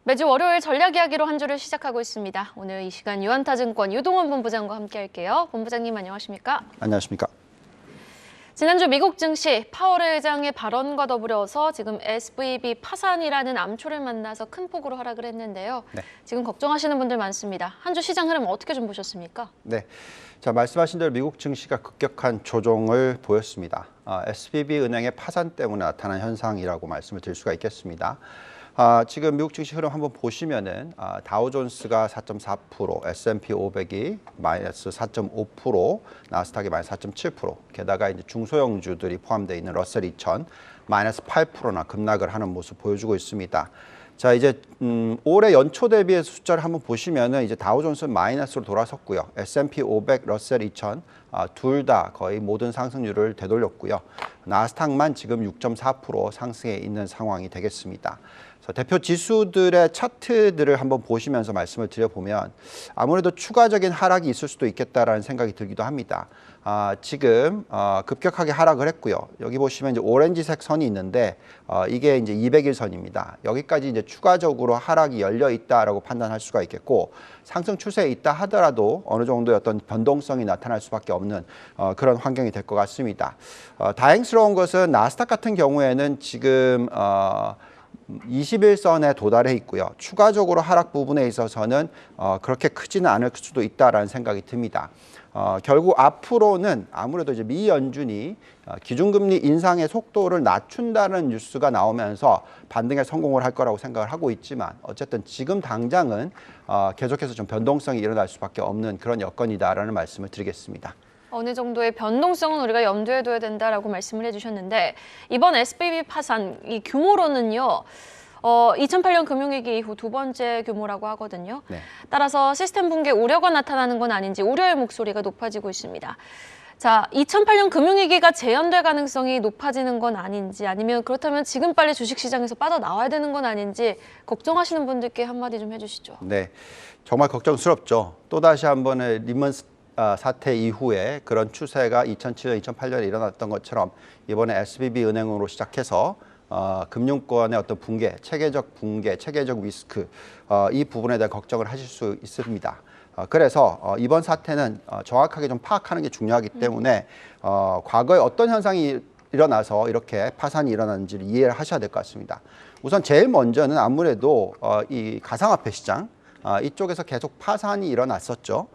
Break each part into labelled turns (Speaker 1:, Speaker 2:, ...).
Speaker 1: 매주 월요일 전략 이야기로 한 주를 시작하고 있습니다. 오늘 이 시간 유한타증권 유동원 본부장과 함께할게요. 본부장님 안녕하십니까?
Speaker 2: 안녕하십니까?
Speaker 1: 지난주 미국 증시 파월 의장의 발언과 더불어서 지금 SVB 파산이라는 암초를 만나서 큰 폭으로 하락을 했는데요.
Speaker 2: 네.
Speaker 1: 지금 걱정하시는 분들 많습니다. 한 주 시장 흐름 어떻게 좀 보셨습니까?
Speaker 2: 네, 자 말씀하신 대로 미국 증시가 급격한 조정을 보였습니다. SVB 은행의 파산 때문에 나타난 현상이라고 말씀을 드릴 수가 있겠습니다. 지금 미국 증시 흐름 한번 보시면은 다우존스가 4.4%, S&P 500이 마이너스 4.5%, 나스닥이 마이너스 4.7%, 게다가 이제 중소형주들이 포함되어 있는 러셀 2000 마이너스 8%나 급락을 하는 모습 보여주고 있습니다. 자 이제 올해 연초 대비해서 숫자를 한번 보시면은 이제 다우존스는 마이너스로 돌아섰고요. S&P 500, 러셀 2000 둘 다 거의 모든 상승률을 되돌렸고요. 나스닥만 지금 6.4% 상승해 있는 상황이 되겠습니다. 대표 지수들의 차트들을 한번 보시면서 말씀을 드려보면 아무래도 추가적인 하락이 있을 수도 있겠다라는 생각이 들기도 합니다. 지금 급격하게 하락을 했고요. 여기 보시면 이제 오렌지색 선이 있는데 이게 이제 200일 선입니다. 여기까지 이제 추가적으로 하락이 열려 있다라고 판단할 수가 있겠고 상승 추세에 있다 하더라도 어느 정도의 어떤 변동성이 나타날 수밖에 없는 그런 환경이 될 것 같습니다. 다행스러운 것은 나스닥 같은 경우에는 지금 21선에 도달해 있고요. 추가적으로 하락 부분에 있어서는 그렇게 크지는 않을 수도 있다라는 생각이 듭니다. 결국 앞으로는 아무래도 이제 미 연준이 기준금리 인상의 속도를 낮춘다는 뉴스가 나오면서 반등에 성공을 할 거라고 생각을 하고 있지만 어쨌든 지금 당장은 계속해서 좀 변동성이 일어날 수밖에 없는 그런 여건이다라는 말씀을 드리겠습니다.
Speaker 1: 어느 정도의 변동성은 우리가 염두에 둬야 된다라고 말씀을 해주셨는데 이번 SVB 파산 이 규모로는요. 2008년 금융위기 이후 두 번째 규모라고 하거든요.
Speaker 2: 네.
Speaker 1: 따라서 시스템 붕괴 우려가 나타나는 건 아닌지 우려의 목소리가 높아지고 있습니다. 자, 2008년 금융위기가 재현될 가능성이 높아지는 건 아닌지 아니면 그렇다면 지금 빨리 주식시장에서 빠져나와야 되는 건 아닌지 걱정하시는 분들께 한마디 좀 해주시죠.
Speaker 2: 네, 정말 걱정스럽죠. 또다시 한번의 리먼 사태 이후에 그런 추세가 2007년, 2008년에 일어났던 것처럼 이번에 SVB 은행으로 시작해서 금융권의 어떤 붕괴, 체계적 리스크 이 부분에 대한 걱정을 하실 수 있습니다. 그래서 이번 사태는 정확하게 좀 파악하는 게 중요하기 때문에 과거에 어떤 현상이 일어나서 이렇게 파산이 일어났는지를 이해를 하셔야 될 것 같습니다. 우선 제일 먼저는 아무래도 이 가상화폐 시장 이쪽에서 계속 파산이 일어났었죠.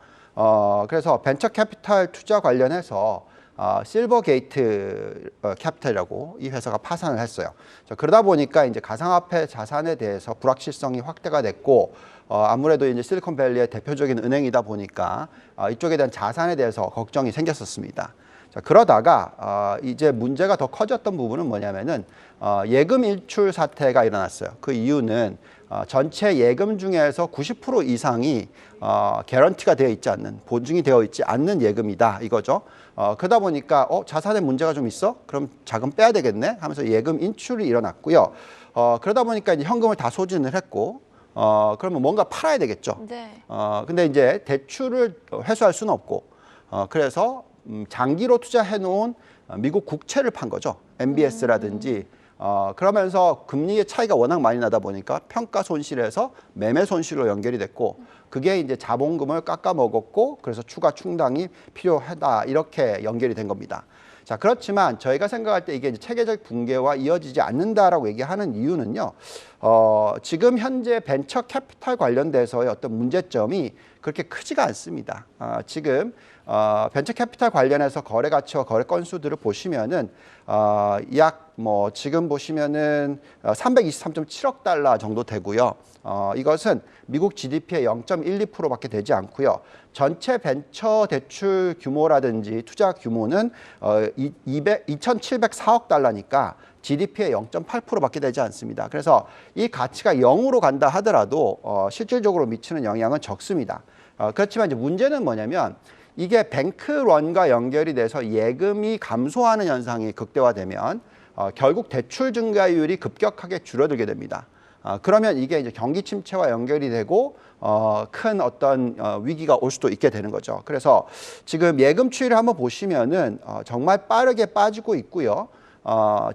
Speaker 2: 그래서 벤처 캐피탈 투자 관련해서 실버 게이트 캐피탈이라고 이 회사가 파산을 했어요. 그러다 보니까 이제 가상화폐 자산에 대해서 불확실성이 확대가 됐고 아무래도 이제 실리콘밸리의 대표적인 은행이다 보니까 이쪽에 대한 자산에 대해서 걱정이 생겼었습니다. 자, 그러다가 이제 문제가 더 커졌던 부분은 뭐냐면은 예금 일출 사태가 일어났어요. 그 이유는 전체 예금 중에서 90% 이상이 개런티가 되어 있지 않는, 보증이 되어 있지 않는 예금이다 이거죠. 그러다 보니까 자산에 문제가 좀 있어? 그럼 자금 빼야 되겠네 하면서 예금 인출이 일어났고요. 그러다 보니까 이제 현금을 다 소진을 했고 그러면 뭔가 팔아야 되겠죠.
Speaker 1: 네.
Speaker 2: 근데 이제 대출을 회수할 수는 없고 그래서 장기로 투자해 놓은 미국 국채를 판 거죠. MBS라든지 그러면서 금리의 차이가 워낙 많이 나다 보니까 평가 손실에서 매매 손실로 연결이 됐고 그게 이제 자본금을 깎아 먹었고 그래서 추가 충당이 필요하다 이렇게 연결이 된 겁니다. 자, 그렇지만 저희가 생각할 때 이게 이제 체계적 붕괴와 이어지지 않는다라고 얘기하는 이유는요. 지금 현재 벤처 캐피탈 관련돼서의 어떤 문제점이 그렇게 크지가 않습니다. 지금 벤처 캐피탈 관련해서 거래 가치와 거래 건수들을 보시면은 약 지금 보시면은 323.7억 달러 정도 되고요. 이것은 미국 GDP의 0.12%밖에 되지 않고요. 전체 벤처 대출 규모라든지 투자 규모는 2,704억 달러니까 GDP의 0.8%밖에 되지 않습니다. 그래서 이 가치가 0으로 간다 하더라도 실질적으로 미치는 영향은 적습니다. 그렇지만 이제 문제는 뭐냐면 이게 뱅크런과 연결이 돼서 예금이 감소하는 현상이 극대화되면 결국 대출 증가율이 급격하게 줄어들게 됩니다. 그러면 이게 이제 경기 침체와 연결이 되고 큰 어떤 위기가 올 수도 있게 되는 거죠. 그래서 지금 예금 추이를 한번 보시면은 정말 빠르게 빠지고 있고요.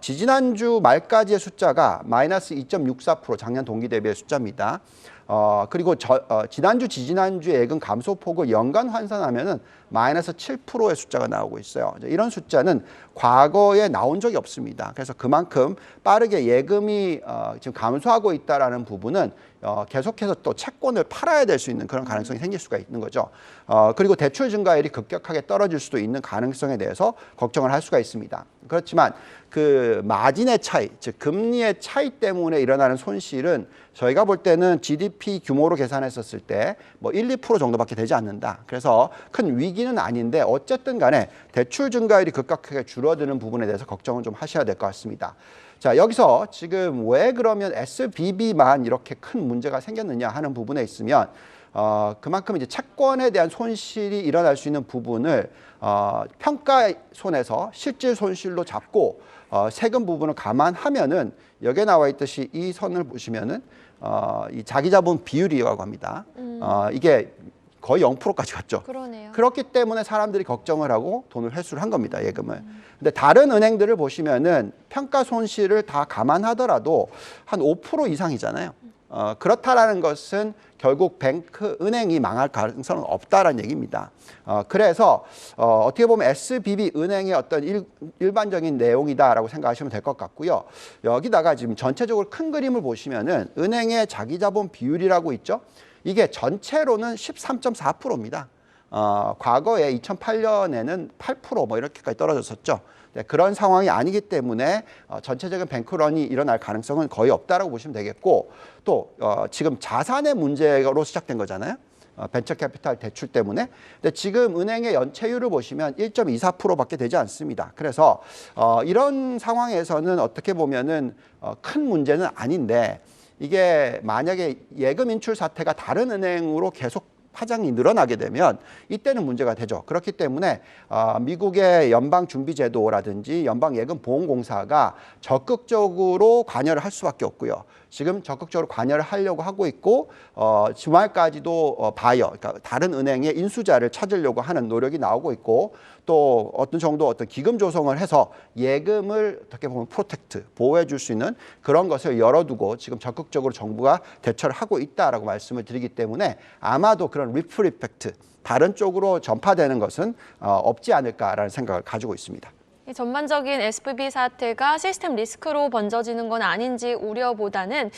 Speaker 2: 지지난주 말까지의 숫자가 마이너스 2.64% 작년 동기 대비의 숫자입니다. 그리고 지난주, 지지난주의 예금 감소폭을 연간 환산하면은 마이너스 7%의 숫자가 나오고 있어요. 이런 숫자는 과거에 나온 적이 없습니다. 그래서 그만큼 빠르게 예금이 지금 감소하고 있다라는 부분은 계속해서 또 채권을 팔아야 될 수 있는 그런 가능성이 생길 수가 있는 거죠. 그리고 대출 증가율이 급격하게 떨어질 수도 있는 가능성에 대해서 걱정을 할 수가 있습니다. 그렇지만 그 마진의 차이, 즉 금리의 차이 때문에 일어나는 손실은 저희가 볼 때는 GDP 규모로 계산했었을 때 뭐 1, 2% 정도밖에 되지 않는다. 그래서 큰 위기는 아닌데 어쨌든 간에 대출 증가율이 급격하게 줄어드는 부분에 대해서 걱정은 좀 하셔야 될 것 같습니다. 자, 여기서 지금 왜 그러면 SVB만 이렇게 큰 문제가 생겼느냐 하는 부분에 있으면 그만큼 이제 채권에 대한 손실이 일어날 수 있는 부분을 평가손에서 실질 손실로 잡고 세금 부분을 감안하면은 여기에 나와 있듯이 이 선을 보시면은 이 자기자본 비율이라고 합니다. 이게 거의 0%까지 갔죠.
Speaker 1: 그러네요.
Speaker 2: 그렇기 때문에 사람들이 걱정을 하고 돈을 회수를 한 겁니다, 예금을. 근데 다른 은행들을 보시면은 평가 손실을 다 감안하더라도 한 5% 이상이잖아요. 그렇다라는 것은 결국 은행이 망할 가능성은 없다라는 얘기입니다. 그래서 어떻게 보면 SBB 은행의 어떤 일반적인 내용이다라고 생각하시면 될 것 같고요. 여기다가 지금 전체적으로 큰 그림을 보시면은 은행의 자기자본 비율이라고 있죠. 이게 전체로는 13.4%입니다. 과거에 2008년에는 8% 뭐 이렇게까지 떨어졌었죠. 네, 그런 상황이 아니기 때문에 전체적인 뱅크런이 일어날 가능성은 거의 없다라고 보시면 되겠고 또 지금 자산의 문제로 시작된 거잖아요. 벤처 캐피탈 대출 때문에. 근데 지금 은행의 연체율을 보시면 1.24%밖에 되지 않습니다. 그래서 이런 상황에서는 어떻게 보면은 큰 문제는 아닌데 이게 만약에 예금 인출 사태가 다른 은행으로 계속 파장이 늘어나게 되면 이때는 문제가 되죠. 그렇기 때문에 미국의 연방준비제도라든지 연방예금보험공사가 적극적으로 관여를 할 수밖에 없고요. 지금 적극적으로 관여를 하려고 하고 있고 주말까지도 그러니까 다른 은행의 인수자를 찾으려고 하는 노력이 나오고 있고 또 어떤 정도 어떤 기금 조성을 해서 예금을 어떻게 보면 프로텍트, 보호해 줄 수 있는 그런 것을 열어두고 지금 적극적으로 정부가 대처를 하고 있다라고 말씀을 드리기 때문에 아마도 그런 리플 이펙트, 다른 쪽으로 전파되는 것은 없지 않을까라는 생각을 가지고 있습니다.
Speaker 1: 이 전반적인 SVB 사태가 시스템 리스크로 번져지는 건 아닌지 우려보다는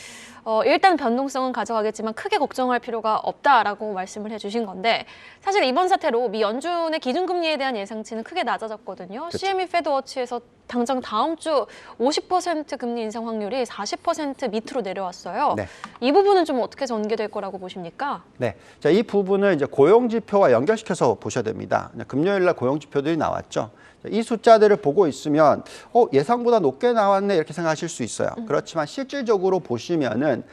Speaker 1: 일단 변동성은 가져가겠지만 크게 걱정할 필요가 없다라고 말씀을 해주신 건데 사실 이번 사태로 미 연준의 기준금리에 대한 예상치는 크게 낮아졌거든요.
Speaker 2: 그쵸.
Speaker 1: CME 패드워치에서 당장 다음 주 50% 금리 인상 확률이 40% 밑으로 내려왔어요.
Speaker 2: 네.
Speaker 1: 이 부분은 좀 어떻게 전개될 거라고 보십니까?
Speaker 2: 네, 자, 이 부분을 이제 고용 지표와 연결시켜서 보셔야 됩니다. 금요일 날 고용 지표들이 나왔죠. 이 숫자들을 보고 있으면 예상보다 높게 나왔네 이렇게 생각하실 수 있어요. 그렇지만 실질적으로 보시면은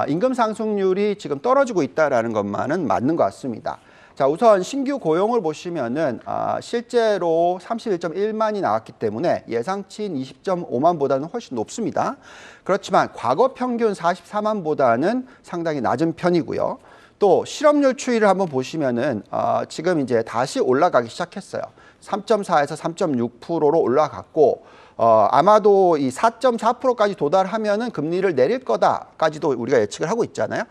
Speaker 2: 임금 상승률이 지금 떨어지고 있다라는 것만은 맞는 것 같습니다. 자, 우선 신규 고용을 보시면은 실제로 31.1만이 나왔기 때문에 예상치인 20.5만보다는 훨씬 높습니다. 그렇지만 과거 평균 44만보다는 상당히 낮은 편이고요. 또 실업률 추이를 한번 보시면은 지금 이제 다시 올라가기 시작했어요. 3.4에서 3.6%로 올라갔고 아마도 이 4.4%까지 도달하면은 금리를 내릴 거다까지도 우리가 예측을 하고 있잖아요.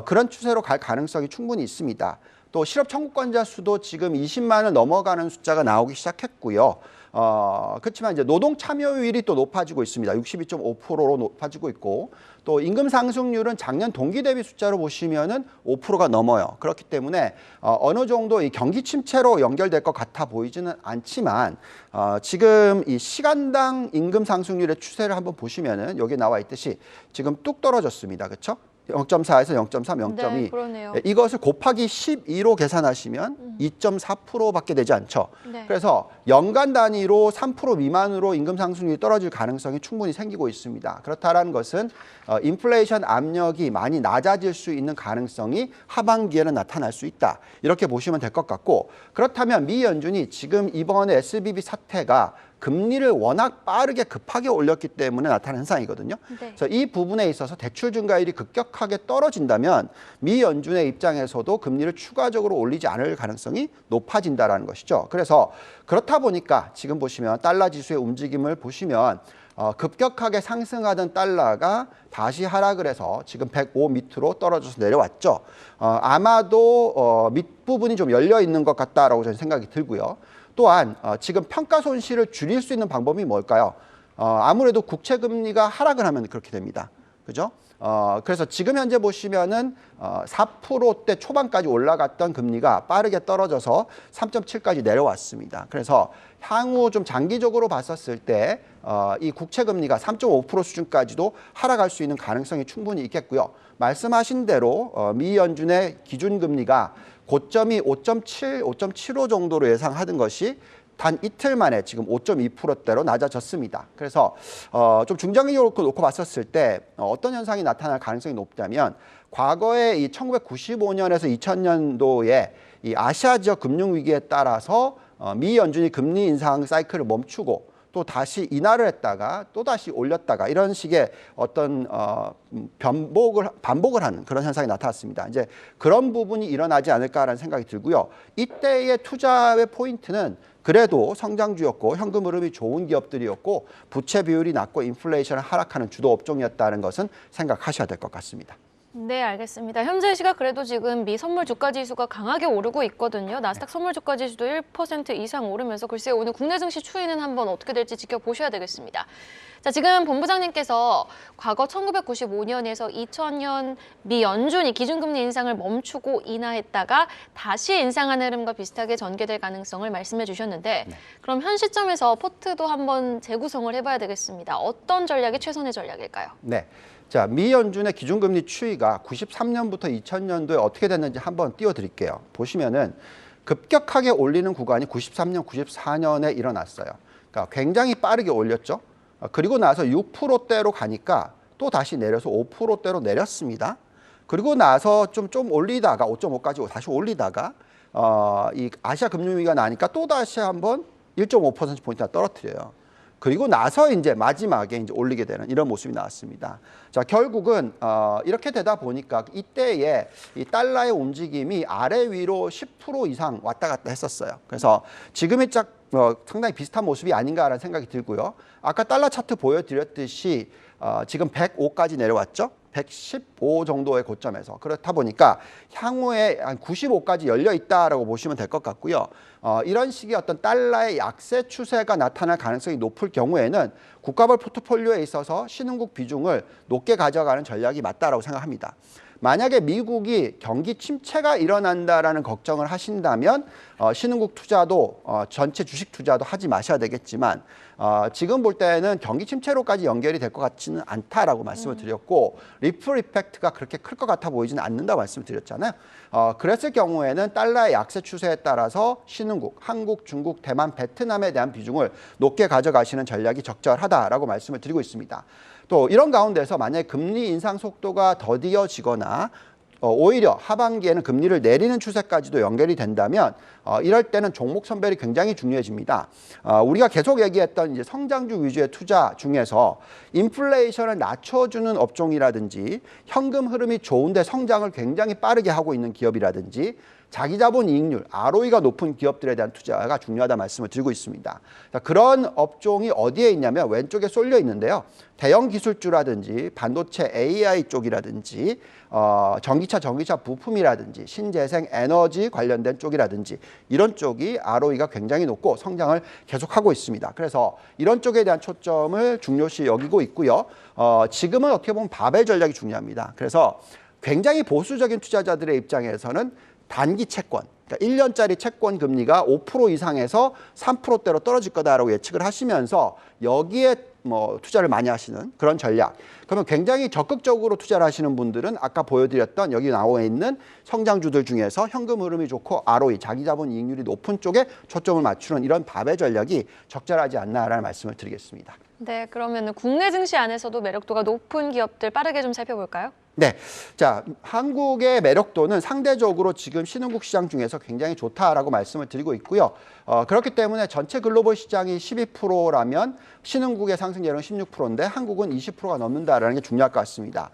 Speaker 2: 그런 추세로 갈 가능성이 충분히 있습니다. 또 실업 청구권자 수도 지금 20만을 넘어가는 숫자가 나오기 시작했고요. 그렇지만 이제 노동 참여율이 또 높아지고 있습니다. 62.5%로 높아지고 있고 또 임금 상승률은 작년 동기 대비 숫자로 보시면은 5%가 넘어요. 그렇기 때문에 어느 정도 이 경기 침체로 연결될 것 같아 보이지는 않지만 지금 이 시간당 임금 상승률의 추세를 한번 보시면은 여기 나와 있듯이 지금 뚝 떨어졌습니다. 그렇죠? 0.4에서 0.3, 0.2.
Speaker 1: 네, 그러네요.
Speaker 2: 이것을 곱하기 12로 계산하시면 2.4%밖에 되지 않죠.
Speaker 1: 네.
Speaker 2: 그래서 연간 단위로 3% 미만으로 임금 상승률이 떨어질 가능성이 충분히 생기고 있습니다. 그렇다라는 것은 인플레이션 압력이 많이 낮아질 수 있는 가능성이 하반기에는 나타날 수 있다. 이렇게 보시면 될 것 같고 그렇다면 미 연준이 지금 이번에 SVB 사태가 금리를 워낙 빠르게 급하게 올렸기 때문에 나타난 현상이거든요.
Speaker 1: 네.
Speaker 2: 그래서 이 부분에 있어서 대출 증가율이 급격하게 떨어진다면 미 연준의 입장에서도 금리를 추가적으로 올리지 않을 가능성이 가능성이 높아진다라는 것이죠. 그래서 그렇다 보니까 지금 보시면 달러 지수의 움직임을 보시면 급격하게 상승하던 달러가 다시 하락을 해서 지금 105 밑으로 떨어져서 내려왔죠. 아마도 밑부분이 좀 열려 있는 것 같다라고 저는 생각이 들고요. 또한 지금 평가 손실을 줄일 수 있는 방법이 뭘까요? 아무래도 국채 금리가 하락을 하면 그렇게 됩니다. 그죠? 그래서 지금 현재 보시면은 4%대 초반까지 올라갔던 금리가 빠르게 떨어져서 3.7까지 내려왔습니다. 그래서 향후 좀 장기적으로 봤었을 때 이 국채 금리가 3.5% 수준까지도 하락할 수 있는 가능성이 충분히 있겠고요. 말씀하신 대로 미 연준의 기준 금리가 고점이 5.7, 5.75 정도로 예상하던 것이 단 이틀 만에 지금 5.2%대로 낮아졌습니다. 그래서 좀 중장기적으로 놓고 봤었을 때 어떤 현상이 나타날 가능성이 높다면 과거에 이 1995년에서 2000년도에 이 아시아 지역 금융 위기에 따라서 미 연준이 금리 인상 사이클을 멈추고 또 다시 인하를 했다가 또 다시 올렸다가 이런 식의 어떤 반복을 하는 그런 현상이 나타났습니다. 이제 그런 부분이 일어나지 않을까라는 생각이 들고요. 이때의 투자의 포인트는 그래도 성장주였고 현금 흐름이 좋은 기업들이었고 부채 비율이 낮고 인플레이션을 하락하는 주도 업종이었다는 것은 생각하셔야 될 것 같습니다.
Speaker 1: 네, 알겠습니다. 현재 시각 그래도 지금 미 선물 주가 지수가 강하게 오르고 있거든요. 나스닥 선물 주가 지수도 1% 이상 오르면서 글쎄요, 오늘 국내 증시 추이는 한번 어떻게 될지 지켜보셔야 되겠습니다. 자, 지금 본부장님께서 과거 1995년에서 2000년 미 연준이 기준금리 인상을 멈추고 인하했다가 다시 인상하는 흐름과 비슷하게 전개될 가능성을 말씀해 주셨는데 그럼 현 시점에서 포트도 한번 재구성을 해봐야 되겠습니다. 어떤 전략이 최선의 전략일까요?
Speaker 2: 네. 자, 미 연준의 기준금리 추이가 93년부터 2000년도에 어떻게 됐는지 한번 띄워드릴게요. 보시면은 급격하게 올리는 구간이 93년, 94년에 일어났어요. 그러니까 굉장히 빠르게 올렸죠. 그리고 나서 6%대로 가니까 또 다시 내려서 5%대로 내렸습니다. 그리고 나서 좀 올리다가 5.5까지 다시 올리다가 이 아시아 금융위기가 나니까 또 다시 한번 1.5%포인트나 떨어뜨려요. 그리고 나서 이제 마지막에 이제 올리게 되는 이런 모습이 나왔습니다. 자, 결국은 이렇게 되다 보니까 이때에 이 달러의 움직임이 아래 위로 10% 이상 왔다 갔다 했었어요. 그래서 지금이 상당히 비슷한 모습이 아닌가라는 생각이 들고요. 아까 달러 차트 보여드렸듯이 지금 105까지 내려왔죠. 115 정도의 고점에서 그렇다 보니까 향후에 한 95까지 열려 있다라고 보시면 될 것 같고요. 이런 식의 어떤 달러의 약세 추세가 나타날 가능성이 높을 경우에는 국가별 포트폴리오에 있어서 신흥국 비중을 높게 가져가는 전략이 맞다라고 생각합니다. 만약에 미국이 경기 침체가 일어난다라는 걱정을 하신다면 신흥국 투자도 전체 주식 투자도 하지 마셔야 되겠지만 지금 볼 때는 경기 침체로까지 연결이 될 것 같지는 않다라고 말씀을 드렸고 리플 이펙트가 그렇게 클 것 같아 보이지는 않는다고 말씀을 드렸잖아요. 그랬을 경우에는 달러의 약세 추세에 따라서 신흥국, 한국, 중국, 대만, 베트남에 대한 비중을 높게 가져가시는 전략이 적절하다라고 말씀을 드리고 있습니다. 또 이런 가운데서 만약에 금리 인상 속도가 더디어지거나 오히려 하반기에는 금리를 내리는 추세까지도 연결이 된다면 이럴 때는 종목 선별이 굉장히 중요해집니다. 우리가 계속 얘기했던 이제 성장주 위주의 투자 중에서 인플레이션을 낮춰주는 업종이라든지 현금 흐름이 좋은데 성장을 굉장히 빠르게 하고 있는 기업이라든지 자기 자본 이익률, ROE가 높은 기업들에 대한 투자가 중요하다 말씀을 드리고 있습니다. 자, 그런 업종이 어디에 있냐면 왼쪽에 쏠려 있는데요. 대형 기술주라든지 반도체 AI 쪽이라든지 전기차 부품이라든지 신재생 에너지 관련된 쪽이라든지 이런 쪽이 ROE가 굉장히 높고 성장을 계속하고 있습니다. 그래서 이런 쪽에 대한 초점을 중요시 여기고 있고요. 지금은 어떻게 보면 바벨 전략이 중요합니다. 그래서 굉장히 보수적인 투자자들의 입장에서는 단기 채권, 그러니까 1년짜리 채권 금리가 5% 이상에서 3%대로 떨어질 거다라고 예측을 하시면서 여기에 투자를 많이 하시는 그런 전략. 그러면 굉장히 적극적으로 투자를 하시는 분들은 아까 보여드렸던 여기 나와 있는 성장주들 중에서 현금 흐름이 좋고 ROE, 자기 자본 이익률이 높은 쪽에 초점을 맞추는 이런 바벨 전략이 적절하지 않나라는 말씀을 드리겠습니다.
Speaker 1: 네, 그러면 국내 증시 안에서도 매력도가 높은 기업들 빠르게 좀 살펴볼까요?
Speaker 2: 네, 자 한국의 매력도는 상대적으로 지금 신흥국 시장 중에서 굉장히 좋다라고 말씀을 드리고 있고요. 그렇기 때문에 전체 글로벌 시장이 12%라면 신흥국의 상승 여력은 16%인데 한국은 20%가 넘는다라는 게 중요할 것 같습니다.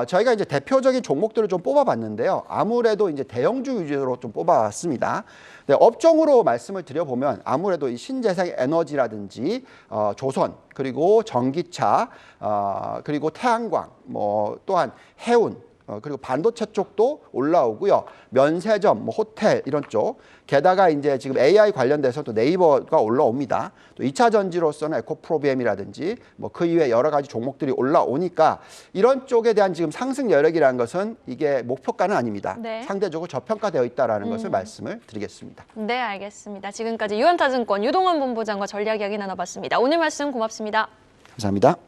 Speaker 2: 저희가 이제 대표적인 종목들을 좀 뽑아봤는데요. 아무래도 이제 대형주 위주로 좀 뽑아봤습니다. 네, 업종으로 말씀을 드려보면 아무래도 이 신재생 에너지라든지 조선 그리고 전기차 그리고 태양광 뭐 또한 해운 그리고 반도체 쪽도 올라오고요. 면세점, 뭐 호텔 이런 쪽. 게다가 이제 지금 AI 관련돼서 또 네이버가 올라옵니다. 또 2차 전지로서는 에코프로비엠이라든지 뭐 그 이외 여러 가지 종목들이 올라오니까 이런 쪽에 대한 지금 상승 여력이라는 것은 이게 목표가는 아닙니다.
Speaker 1: 네.
Speaker 2: 상대적으로 저평가되어 있다라는 것을 말씀을 드리겠습니다.
Speaker 1: 네, 알겠습니다. 지금까지 유한타증권 유동환 본부장과 전략 이야기 나눠봤습니다. 오늘 말씀 고맙습니다.
Speaker 2: 감사합니다.